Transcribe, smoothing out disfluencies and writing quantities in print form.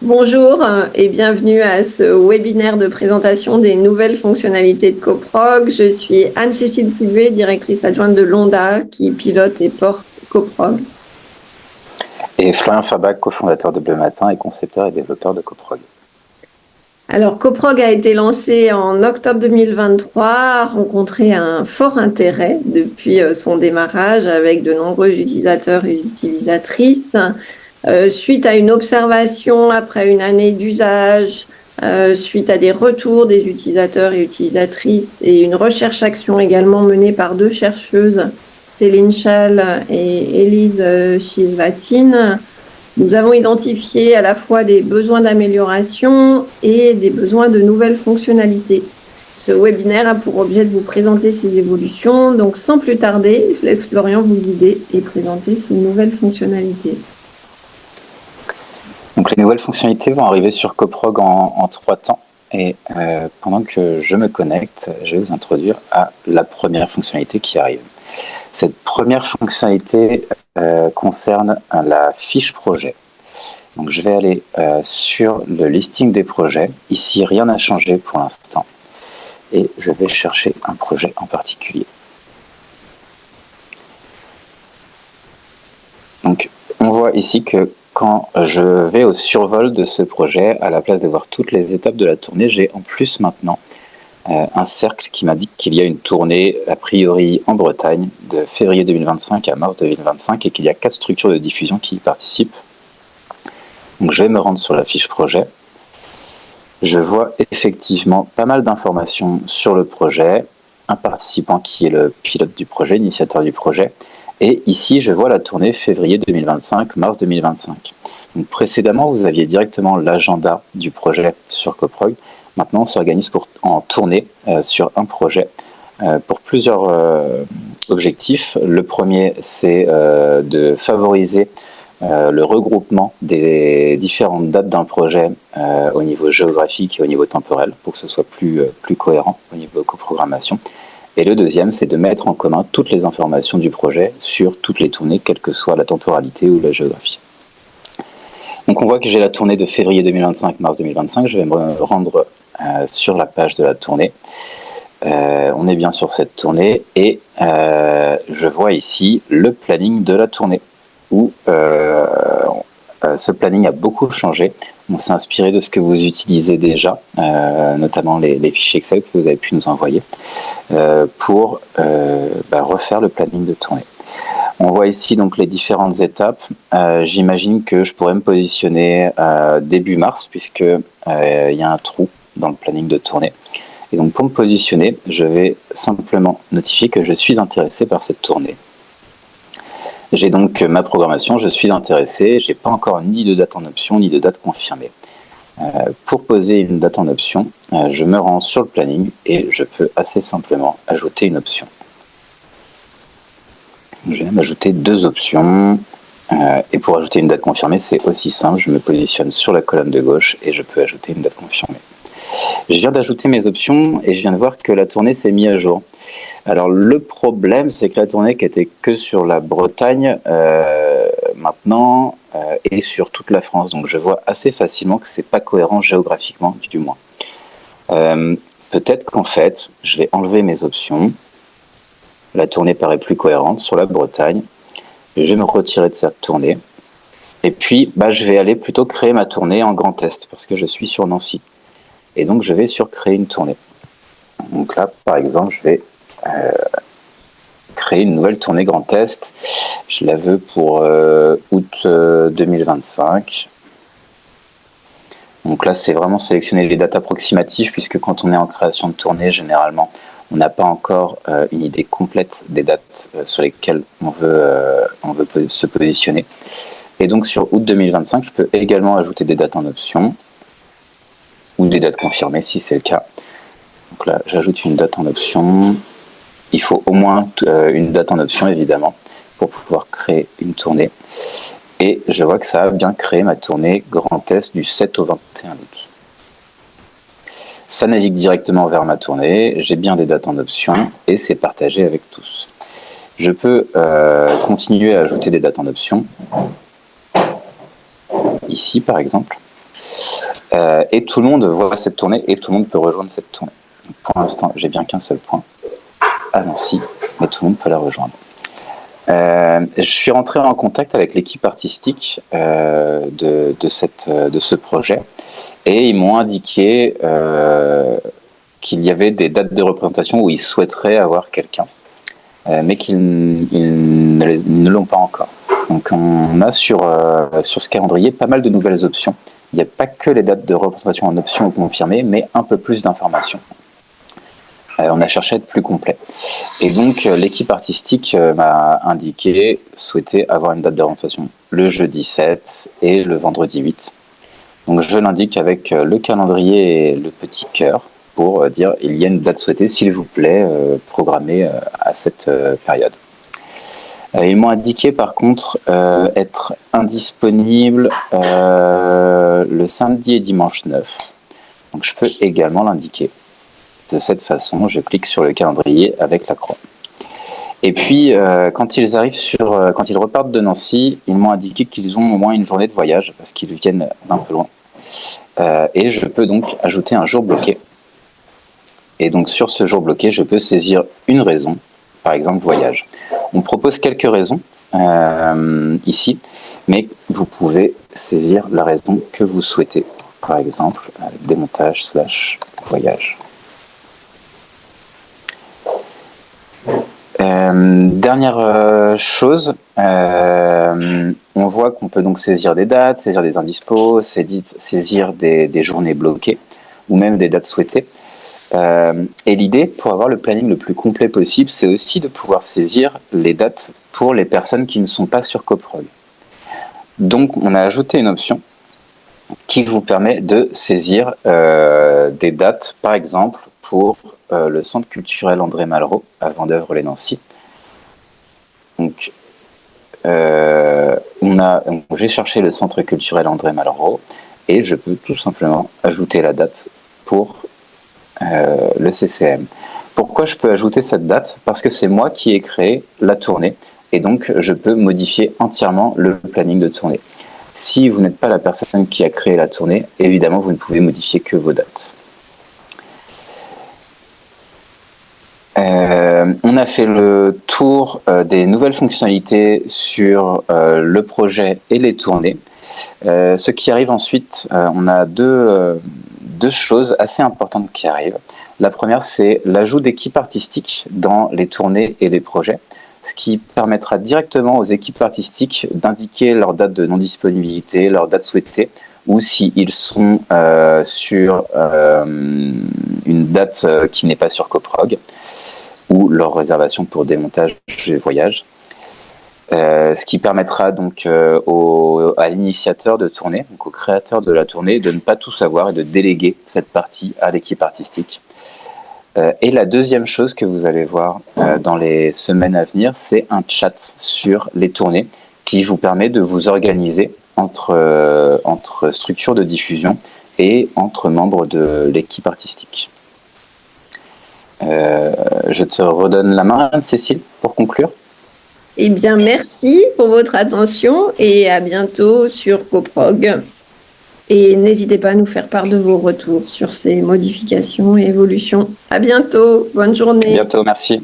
Bonjour et bienvenue à ce webinaire de présentation des nouvelles fonctionnalités de Coprog. Je suis Anne-Cécile Sylvé, directrice adjointe de Londa, qui pilote et porte Coprog. Et Florian Fabak, cofondateur de Bleu Matin et concepteur et développeur de Coprog. Alors, Coprog a été lancé en octobre 2023, a rencontré un fort intérêt depuis son démarrage avec de nombreux utilisateurs et utilisatrices. Suite à une observation après une année d'usage, suite à des retours des utilisateurs et utilisatrices et une recherche-action également menée par deux chercheuses, Céline Schall et Élise Chisvatine, nous avons identifié à la fois des besoins d'amélioration et des besoins de nouvelles fonctionnalités. Ce webinaire a pour objet de vous présenter ces évolutions. Donc, sans plus tarder, je laisse Florian vous guider et présenter ces nouvelles fonctionnalités. Donc, les nouvelles fonctionnalités vont arriver sur Coprog en 3 temps. Et pendant que je me connecte, je vais vous introduire à la première fonctionnalité qui arrive. Cette première fonctionnalité concerne la fiche projet. Donc, je vais aller sur le listing des projets. Ici, rien n'a changé pour l'instant. Et je vais chercher un projet en particulier. Donc, on voit ici que quand je vais au survol de ce projet, à la place de voir toutes les étapes de la tournée, j'ai en plus maintenant un cercle qui m'indique qu'il y a une tournée a priori en Bretagne de février 2025 à mars 2025 et qu'il y a 4 structures de diffusion qui y participent. Donc je vais me rendre sur la fiche projet. Je vois effectivement pas mal d'informations sur le projet, un participant qui est le pilote du projet, l'initiateur du projet, et ici je vois la tournée février 2025, mars 2025. Donc précédemment, vous aviez directement l'agenda du projet sur Coprog. Maintenant, on s'organise en tournée sur un projet pour plusieurs objectifs. Le premier, c'est de favoriser le regroupement des différentes dates d'un projet au niveau géographique et au niveau temporel pour que ce soit plus cohérent au niveau coprogrammation. Et le deuxième, c'est de mettre en commun toutes les informations du projet sur toutes les tournées, quelle que soit la temporalité ou la géographie. Donc on voit que j'ai la tournée de février 2025, mars 2025. Je vais me rendre sur la page de la tournée. On est bien sur cette tournée et je vois ici le planning de la tournée où ce planning a beaucoup changé. On s'est inspiré de ce que vous utilisez déjà, notamment les fichiers Excel que vous avez pu nous envoyer, pour refaire le planning de tournée. On voit ici donc les différentes étapes. J'imagine que je pourrais me positionner début mars, puisque il y a un trou dans le planning de tournée. Et donc pour me positionner, je vais simplement notifier que je suis intéressé par cette tournée. J'ai donc ma programmation, je suis intéressé, je n'ai pas encore ni de date en option, ni de date confirmée. Pour poser une date en option, je me rends sur le planning et je peux assez simplement ajouter une option. Je vais même ajouter 2 options. Et pour ajouter une date confirmée, c'est aussi simple. Je me positionne sur la colonne de gauche et je peux ajouter une date confirmée. Je viens d'ajouter mes options et je viens de voir que la tournée s'est mise à jour. Alors le problème, c'est que la tournée qui était que sur la Bretagne, maintenant, est sur toute la France. Donc je vois assez facilement que c'est pas cohérent géographiquement, du moins. Peut-être qu'en fait, je vais enlever mes options. La tournée paraît plus cohérente sur la Bretagne. Je vais me retirer de cette tournée. Et puis, je vais aller plutôt créer ma tournée en Grand Est, parce que je suis sur Nancy. Et donc, je vais sur créer une tournée. Donc là, par exemple, je vais créer une nouvelle tournée Grand Est. Je la veux pour août 2025. Donc là, c'est vraiment sélectionner les dates approximatives, puisque quand on est en création de tournée, généralement, on n'a pas encore une idée complète des dates sur lesquelles on veut se positionner. Et donc sur août 2025, je peux également ajouter des dates en option ou des dates confirmées si c'est le cas. Donc là, j'ajoute une date en option. Il faut au moins une date en option, évidemment, pour pouvoir créer une tournée. Et je vois que ça a bien créé ma tournée Grand Est du 7 au 21 août. Ça navigue directement vers ma tournée, j'ai bien des dates en option et c'est partagé avec tous. Je peux continuer à ajouter des dates en option. Ici, par exemple. Et tout le monde voit cette tournée et tout le monde peut rejoindre cette tournée. Donc, pour l'instant, j'ai bien qu'un seul point à Nancy, mais tout le monde peut la rejoindre. Je suis rentré en contact avec l'équipe artistique de ce projet et ils m'ont indiqué qu'il y avait des dates de représentation où ils souhaiteraient avoir quelqu'un, mais qu'ils ne l'ont pas encore. Donc on a sur ce calendrier pas mal de nouvelles options. Il n'y a pas que les dates de représentation en option ou confirmées, mais un peu plus d'informations. On a cherché à être plus complet. Et donc l'équipe artistique m'a indiqué souhaiter avoir une date de représentation le jeudi 7 et le vendredi 8. Donc je l'indique avec le calendrier et le petit cœur pour dire il y a une date souhaitée, s'il vous plaît, programmée à cette période. Ils m'ont indiqué par contre être indisponible le samedi et dimanche 9. Donc je peux également l'indiquer. De cette façon, je clique sur le calendrier avec la croix. Et puis, quand ils repartent de Nancy, ils m'ont indiqué qu'ils ont au moins une journée de voyage parce qu'ils viennent d'un peu loin. Et je peux donc ajouter un jour bloqué. Et donc sur ce jour bloqué, je peux saisir une raison, par exemple voyage. On propose quelques raisons ici, mais vous pouvez saisir la raison que vous souhaitez. Par exemple, démontage / voyage. Dernière chose, on voit qu'on peut donc saisir des dates, saisir des indispos, saisir des journées bloquées ou même des dates souhaitées. Et l'idée, pour avoir le planning le plus complet possible, c'est aussi de pouvoir saisir les dates pour les personnes qui ne sont pas sur Coprog. Donc on a ajouté une option qui vous permet de saisir des dates, par exemple, pour le centre culturel André Malraux à Vendeuvre-lès-Nancy. Donc, j'ai cherché le centre culturel André Malraux et je peux tout simplement ajouter la date pour le CCM. Pourquoi je peux ajouter cette date? Parce que c'est moi qui ai créé la tournée et donc je peux modifier entièrement le planning de tournée. Si vous n'êtes pas la personne qui a créé la tournée, évidemment, vous ne pouvez modifier que vos dates. On a fait le tour des nouvelles fonctionnalités sur le projet et les tournées. Ce qui arrive ensuite, on a deux choses assez importantes qui arrivent. La première, c'est l'ajout d'équipes artistiques dans les tournées et les projets, ce qui permettra directement aux équipes artistiques d'indiquer leur date de non-disponibilité, leur date souhaitée, ou s'ils sont sur une date qui n'est pas sur Coprog, ou leur réservation pour démontage et voyage. Ce qui permettra donc à l'initiateur de tournée, donc au créateur de la tournée, de ne pas tout savoir et de déléguer cette partie à l'équipe artistique. Et la deuxième chose que vous allez voir dans les semaines à venir, c'est un chat sur les tournées qui vous permet de vous organiser entre structures de diffusion et entre membres de l'équipe artistique. Je te redonne la main, Cécile, pour conclure. Eh bien, merci pour votre attention et à bientôt sur Coprog. Et n'hésitez pas à nous faire part de vos retours sur ces modifications et évolutions. À bientôt, bonne journée. À bientôt, merci.